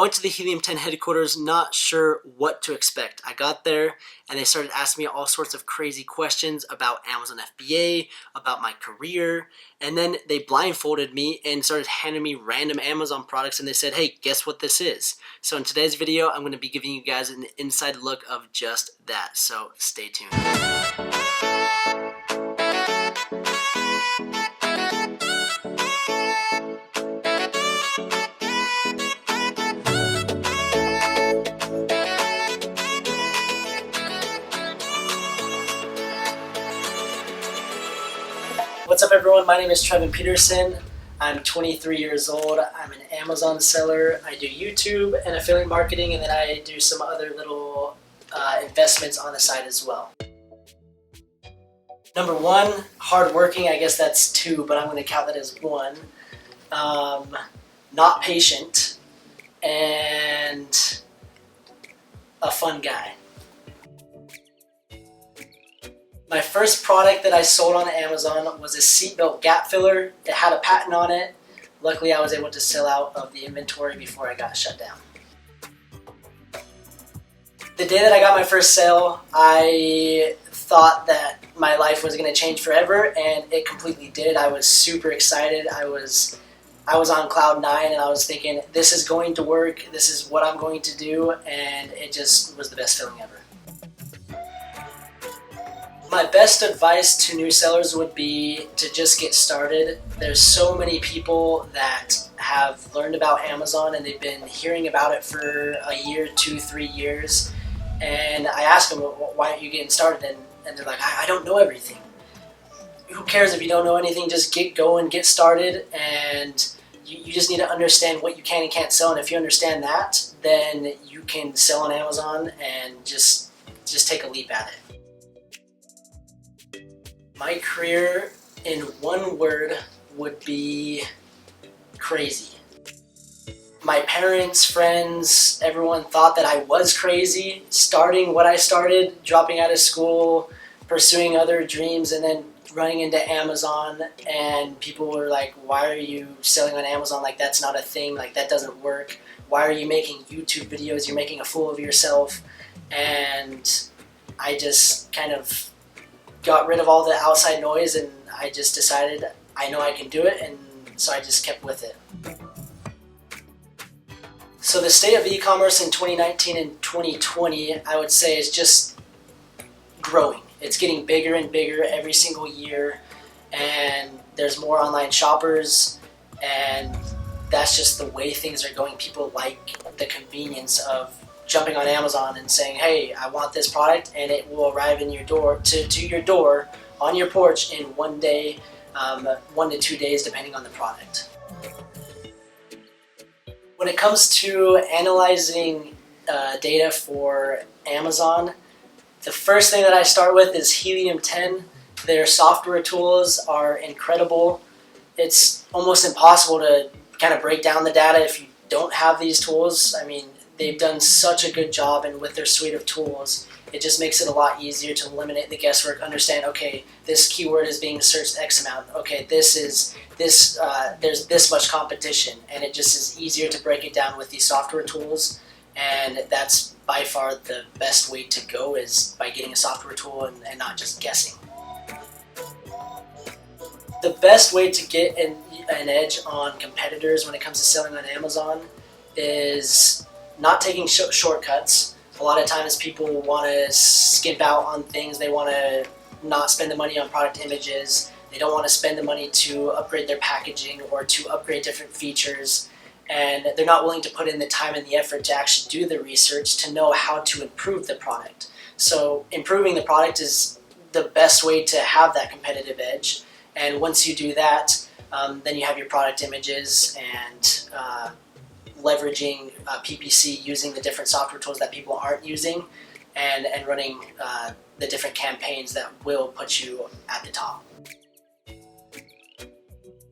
I went to the Helium 10 headquarters not sure what to expect. I got there and they started asking me all sorts of crazy questions about Amazon FBA, about my career, and then they blindfolded me and started handing me random Amazon products and they said, hey, guess what this is? So in today's video, I'm going to be giving you guys an inside look of just that, so stay tuned. What's up everyone, my name is Trevin Peterson. I'm 23 years old. I'm an Amazon seller. I do YouTube and affiliate marketing, and then I do some other little investments on the side as well. Number one, hardworking. I guess that's two, but I'm going to count that as one. Not patient, and a fun guy. My first product that I sold on Amazon was a seatbelt gap filler. It had a patent on it. Luckily, I was able to sell out of the inventory before I got shut down. The day that I got my first sale, I thought that my life was going to change forever, and it completely did. I was super excited. I was on cloud 9, and I was thinking, this is going to work. This is what I'm going to do, and it just was the best feeling ever. My best advice to new sellers would be to just get started. There's so many people that have learned about Amazon and they've been hearing about it for a year, 2, 3 years. And I ask them, well, why aren't you getting started? And they're like, I don't know everything. Who cares if you don't know anything? Just get going, get started, and you just need to understand what you can and can't sell. And if you understand that, then you can sell on Amazon and just take a leap at it. My career, in one word, would be crazy. My parents, friends, everyone thought that I was crazy, starting what I started, dropping out of school, pursuing other dreams, and then running into Amazon, and people were like, why are you selling on Amazon? Like, that's not a thing, like that doesn't work. Why are you making YouTube videos? You're making a fool of yourself. And I just kind of got rid of all the outside noise, and I just decided I know I can do it, and so I just kept with it. So the state of e-commerce in 2019 and 2020, I would say, is just growing. It's getting bigger and bigger every single year, and there's more online shoppers, and that's just the way things are going. People like the convenience of jumping on Amazon and saying, hey, I want this product, and it will arrive in your door to your door on your porch in 1 day, 1 to 2 days, depending on the product. When it comes to analyzing data for Amazon, the first thing that I start with is Helium 10. Their software tools are incredible. It's almost impossible to kind of break down the data if you don't have these tools. I mean, they've done such a good job, and with their suite of tools, it just makes it a lot easier to eliminate the guesswork, understand, okay, this keyword is being searched X amount, okay, there's this much competition, and it just is easier to break it down with these software tools, and that's by far the best way to go, is by getting a software tool and not just guessing. The best way to get an edge on competitors when it comes to selling on Amazon is not taking shortcuts. A lot of times people want to skimp out on things. They want to not spend the money on product images. They don't want to spend the money to upgrade their packaging or to upgrade different features. And they're not willing to put in the time and the effort to actually do the research to know how to improve the product. So improving the product is the best way to have that competitive edge. And once you do that, then you have your product images and leveraging PPC, using the different software tools that people aren't using, and running the different campaigns that will put you at the top.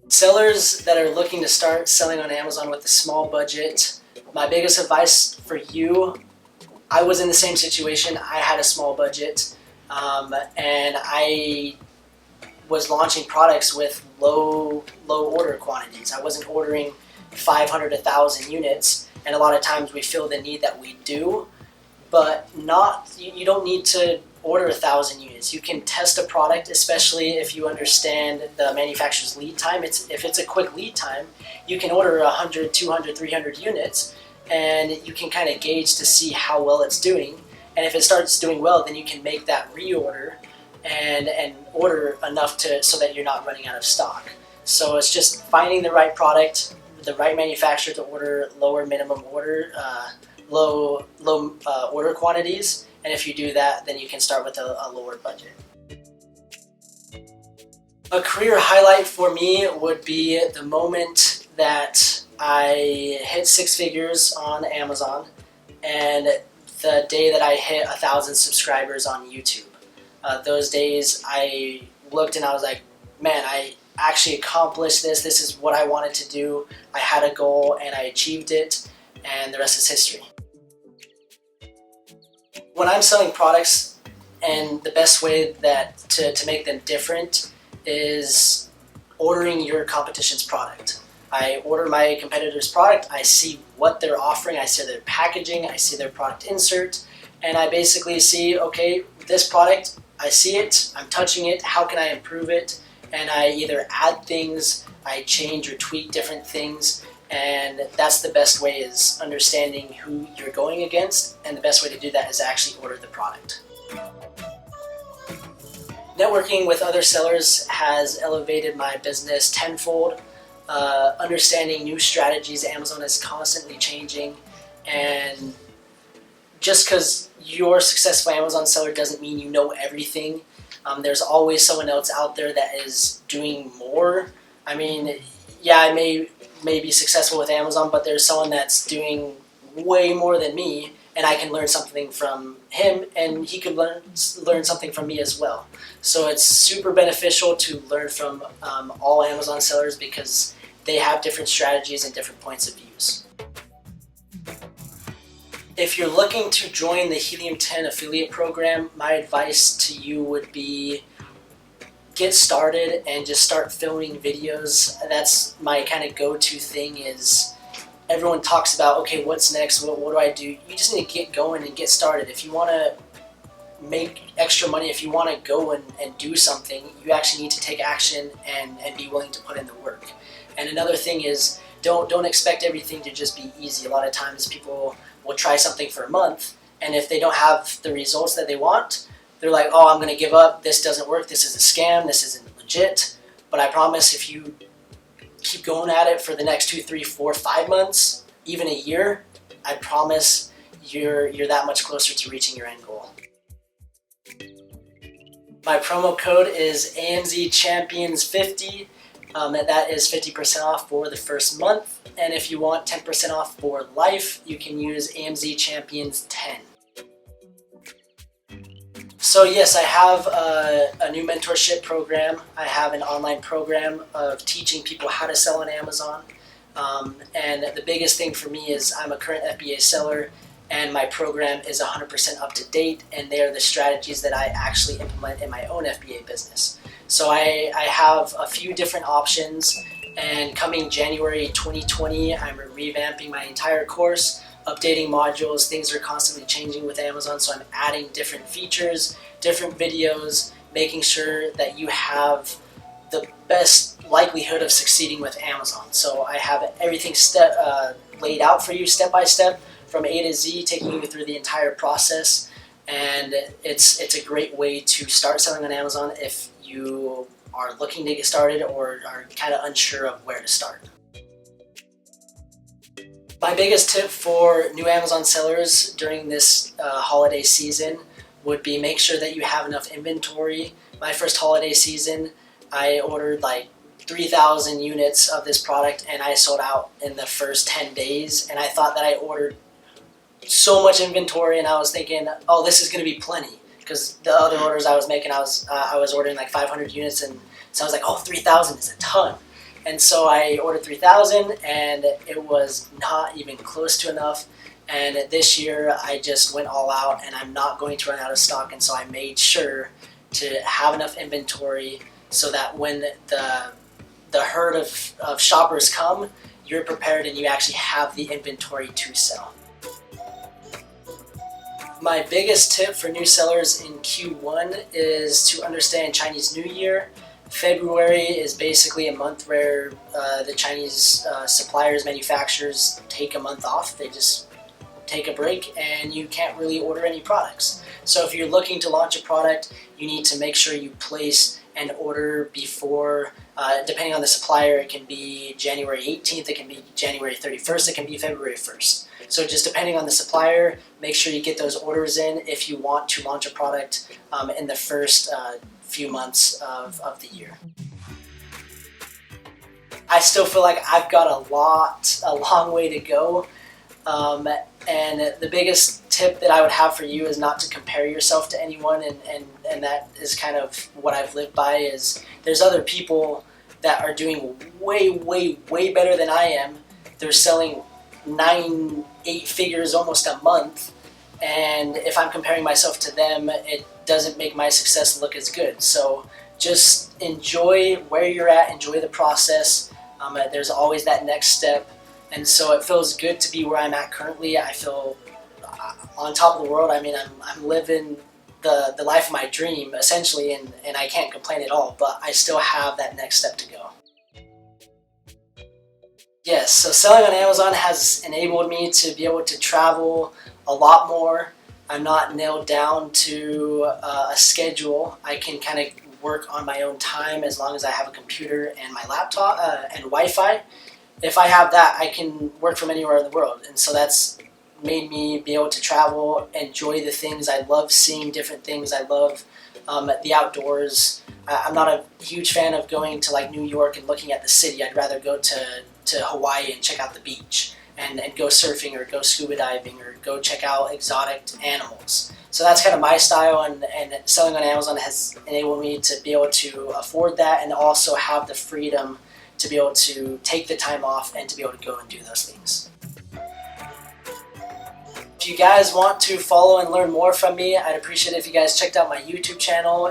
Sellers that are looking to start selling on Amazon with a small budget, my biggest advice for you, I was in the same situation. I had a small budget, and I was launching products with low order quantities. I wasn't ordering 500, 1,000 units, and a lot of times we feel the need that we do, but you don't need to order 1,000 units. You can test a product, especially if you understand the manufacturer's lead time. If it's a quick lead time, you can order 100, 200, 300 units, and you can kind of gauge to see how well it's doing. And if it starts doing well, then you can make that reorder and order enough so that you're not running out of stock. So it's just finding the right product, the right manufacturer to order lower minimum order, low order quantities, and if you do that, then you can start with a lower budget. A career highlight for me would be the moment that I hit 6 figures on Amazon and the day that I hit 1,000 subscribers on YouTube. Those days I looked and I was like, man, I actually accomplished this. This is what I wanted to do. I had a goal and I achieved it, and the rest is history. When I'm selling products, and the best way to make them different is ordering your competition's product. I order my competitor's product, I see what they're offering, I see their packaging, I see their product insert, and I basically see, okay, this product, I see it, I'm touching it, how can I improve it? And I either add things, I change or tweak different things, and that's the best way, is understanding who you're going against, and the best way to do that is actually order the product. Networking with other sellers has elevated my business tenfold. Understanding new strategies, Amazon is constantly changing, and just because you're a successful Amazon seller doesn't mean you know everything. There's always someone else out there that is doing more. I mean, yeah, I may be successful with Amazon, but there's someone that's doing way more than me, and I can learn something from him, and he could learn something from me as well. So it's super beneficial to learn from all Amazon sellers, because they have different strategies and different points of views. If you're looking to join the Helium 10 affiliate program, my advice to you would be get started and just start filming videos. That's my kind of go-to thing. Is everyone talks about, okay, what's next? What do I do? You just need to get going and get started. If you want to make extra money, if you want to go and do something, you actually need to take action and be willing to put in the work. And another thing is, don't expect everything to just be easy. A lot of times people will try something for a month, and if they don't have the results that they want, they're like, oh, I'm going to give up, this doesn't work, this is a scam, this isn't legit. But I promise, if you keep going at it for the next 2, 3, 4, 5 months, even a year, I promise you're that much closer to reaching your end goal. My promo code is AMZChampions50. And that is 50% off for the first month. And if you want 10% off for life, you can use AMZChampions10. So yes, I have a new mentorship program. I have an online program of teaching people how to sell on Amazon. And the biggest thing for me is I'm a current FBA seller, and my program is 100% up to date, and they are the strategies that I actually implement in my own FBA business. So I have a few different options, and coming January 2020, I'm revamping my entire course, updating modules. Things are constantly changing with Amazon, so I'm adding different features, different videos, making sure that you have the best likelihood of succeeding with Amazon. So I have everything laid out for you step by step, from A to Z, taking you through the entire process. And it's a great way to start selling on Amazon if you are looking to get started or are kind of unsure of where to start. My biggest tip for new Amazon sellers during this holiday season would be make sure that you have enough inventory. My first holiday season, I ordered like 3,000 units of this product, and I sold out in the first 10 days. And I thought that I ordered so much inventory, and I was thinking, oh, this is going to be plenty. Because the other orders I was making, I was ordering like 500 units, and so I was like, oh, 3,000 is a ton. And so I ordered 3,000, and it was not even close to enough. And this year, I just went all out, and I'm not going to run out of stock. And so I made sure to have enough inventory so that when the herd of shoppers come, you're prepared and you actually have the inventory to sell. My biggest tip for new sellers in Q1 is to understand Chinese New Year. February is basically a month where the Chinese suppliers, manufacturers take a month off. They just take a break and you can't really order any products. So if you're looking to launch a product, you need to make sure you place an order before, depending on the supplier, it can be January 18th, it can be January 31st, it can be February 1st. So just depending on the supplier, make sure you get those orders in if you want to launch a product in the first few months of the year. I still feel like I've got a long way to go. And the biggest tip that I would have for you is not to compare yourself to anyone, and that is kind of what I've lived by. Is there's other people that are doing way better than I am. They're selling 9-8 figures almost a month, and if I'm comparing myself to them, it doesn't make my success look as good. So just enjoy where you're at, enjoy the process. There's always that next step. And so it feels good to be where I'm at currently. I feel on top of the world. I mean, I'm living the life of my dream, essentially, and I can't complain at all, but I still have that next step to go. Yes, so selling on Amazon has enabled me to be able to travel a lot more. I'm not nailed down to a schedule. I can kind of work on my own time as long as I have a computer and my laptop and Wi-Fi. If I have that, I can work from anywhere in the world, and so that's made me be able to travel, enjoy the things. I love seeing different things. I love the outdoors. I'm not a huge fan of going to like New York and looking at the city. I'd rather go to Hawaii and check out the beach and go surfing or go scuba diving or go check out exotic animals. So that's kind of my style, and selling on Amazon has enabled me to be able to afford that and also have the freedom to be able to take the time off and to be able to go and do those things. If you guys want to follow and learn more from me, I'd appreciate it if you guys checked out my YouTube channel.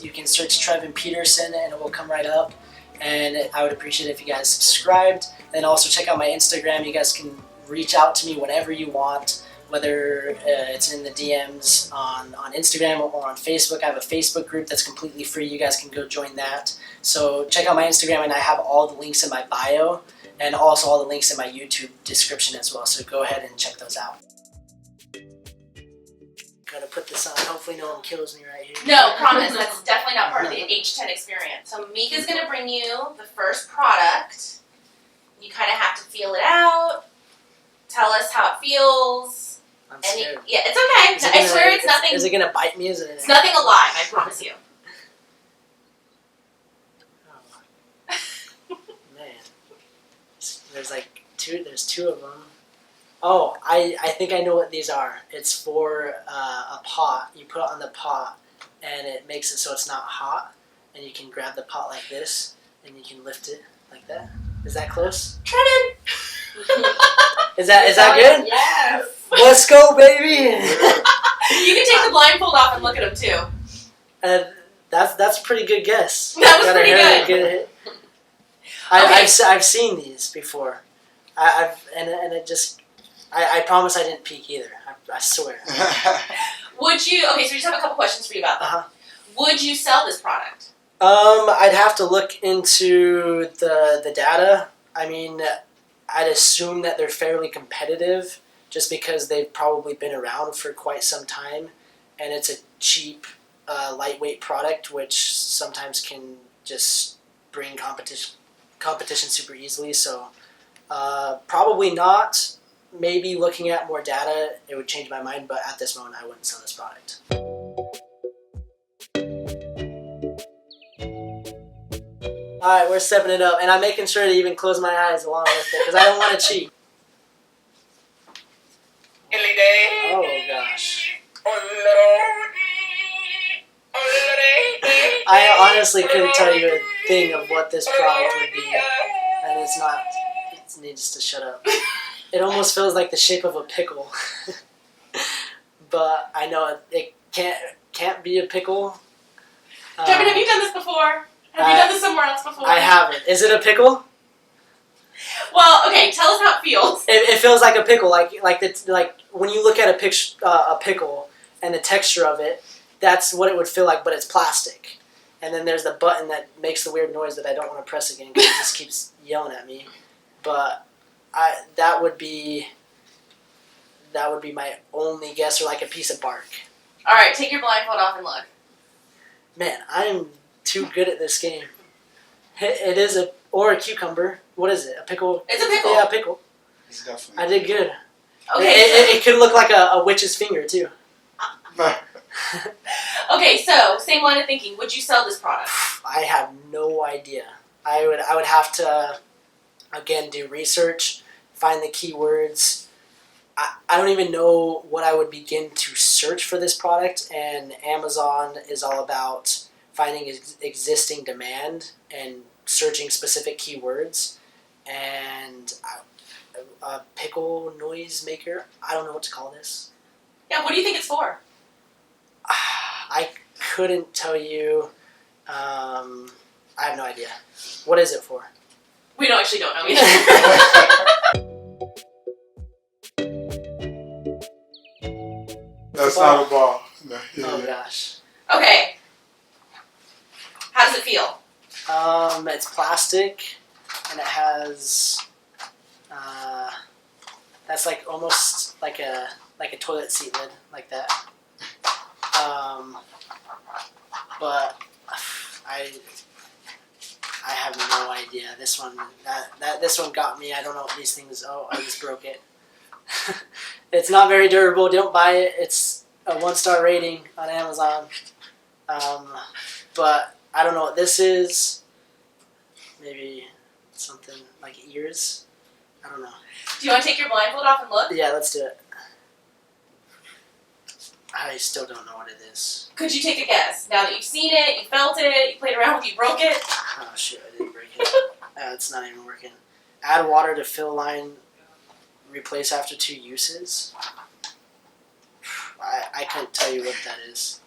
You can search Trevin Peterson and it will come right up. And I would appreciate it if you guys subscribed. And also check out my Instagram. You guys can reach out to me whenever you want, whether it's in the DMs on Instagram or on Facebook. I have a Facebook group that's completely free. You guys can go join that. So check out my Instagram, and I have all the links in my bio and also all the links in my YouTube description as well. So go ahead and check those out. Gotta put this on. Hopefully no one kills me right here. No, promise. That's definitely not part of the H10 experience. So Mika's going to bring you the first product. You kind of have to feel it out. Tell us how it feels. I'm scared. Yeah, it's okay. I swear it's nothing. Is it gonna bite me? It's nothing alive, I promise you. Oh. Man. There's like there's two of them. Oh, I think I know what these are. It's for a pot. You put it on the pot and it makes it so it's not hot, and you can grab the pot like this and you can lift it like that. Is that close? Trevin! Is that good? Yes! Let's go, baby! You can take the blindfold off and look at them too. That's a pretty good guess. That was pretty good. I've seen these before. I promise I didn't peek either. I swear. Would you? Okay, so we just have a couple questions for you about that. Would you sell this product? I'd have to look into the data. I mean, I'd assume that they're fairly competitive, just because they've probably been around for quite some time, and it's a cheap, lightweight product, which sometimes can just bring competition super easily. So probably not. Maybe looking at more data, it would change my mind, but at this moment, I wouldn't sell this product. Alright, we're stepping it up, and I'm making sure to even close my eyes along with it, because I don't want to cheat. Oh gosh. I honestly couldn't tell you a thing of what this product would be, and it's not, it needs to shut up. It almost feels like the shape of a pickle, but I know it can't be a pickle. Trevin, have you done this before? Have you done this somewhere else before? I haven't. Is it a pickle? Well, okay, tell us how it feels. It feels like a pickle, like it's like when you look at a pickle and the texture of it, that's what it would feel like, but it's plastic. And then there's the button that makes the weird noise that I don't want to press again because it just keeps yelling at me. But that would be my only guess, or like a piece of bark. All right, take your blindfold off and look. Man, I am too good at this game. It is a cucumber. What is it? A pickle? It's a pickle. Yeah, a pickle. It's definitely. I did good. Okay. It could look like a witch's finger too. Okay, so same line of thinking. Would you sell this product? I have no idea. I would have to again do research, find the keywords. I don't even know what I would begin to search for this product, and Amazon is all about finding existing demand and searching specific keywords. And a pickle noise maker, I don't know what to call this. Yeah, what do you think it's for? I couldn't tell you. I have no idea. What is it for? We actually don't know either. That's not a ball. No, Oh gosh. Okay. How does it feel? It's plastic, and it has. That's like almost like a toilet seat lid, like that. But I have no idea. This one got me. I don't know what these things. Oh, I just broke it. It's not very durable. Don't buy it. It's a 1-star rating on Amazon. But I don't know what this is. Maybe something like ears. I don't know. Do you want to take your blindfold off and look? Yeah, let's do it. I still don't know what it is. Could you take a guess? Now that you've seen it, you felt it, you played around with it, you broke it. Oh shit, I didn't break it. It's not even working. Add water to fill line. Replace after 2 uses. I couldn't tell you what that is.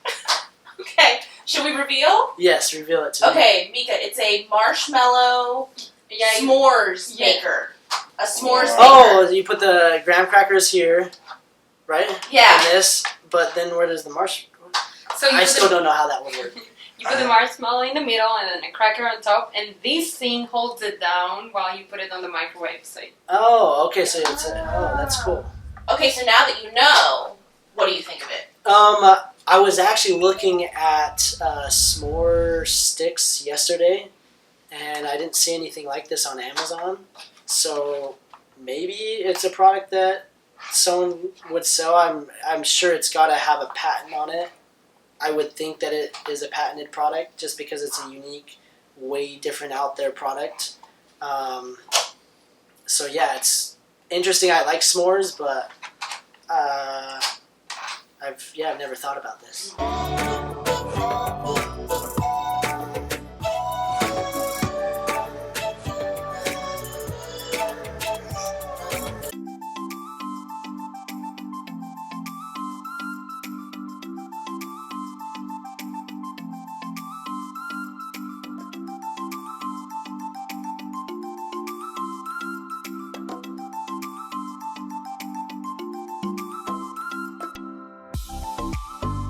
Okay, should we reveal? Yes, reveal it to me. Okay, Mika, it's a marshmallow s'mores maker. A s'mores maker. Oh, you put the graham crackers here, right? Yeah. And this, but then where does the So I still don't know how that would work. You put the marshmallow in the middle and then a cracker on top, and this thing holds it down while you put it on the microwave. So Oh, okay, so it's that's cool. Okay, so now that you know, what do you think of it? I was actually looking at s'more sticks yesterday, and I didn't see anything like this on Amazon. So maybe it's a product that someone would sell. I'm sure it's got to have a patent on it. I would think that it is a patented product just because it's a unique, way different out there product. So yeah, it's interesting. I like s'mores, but I've never thought about this.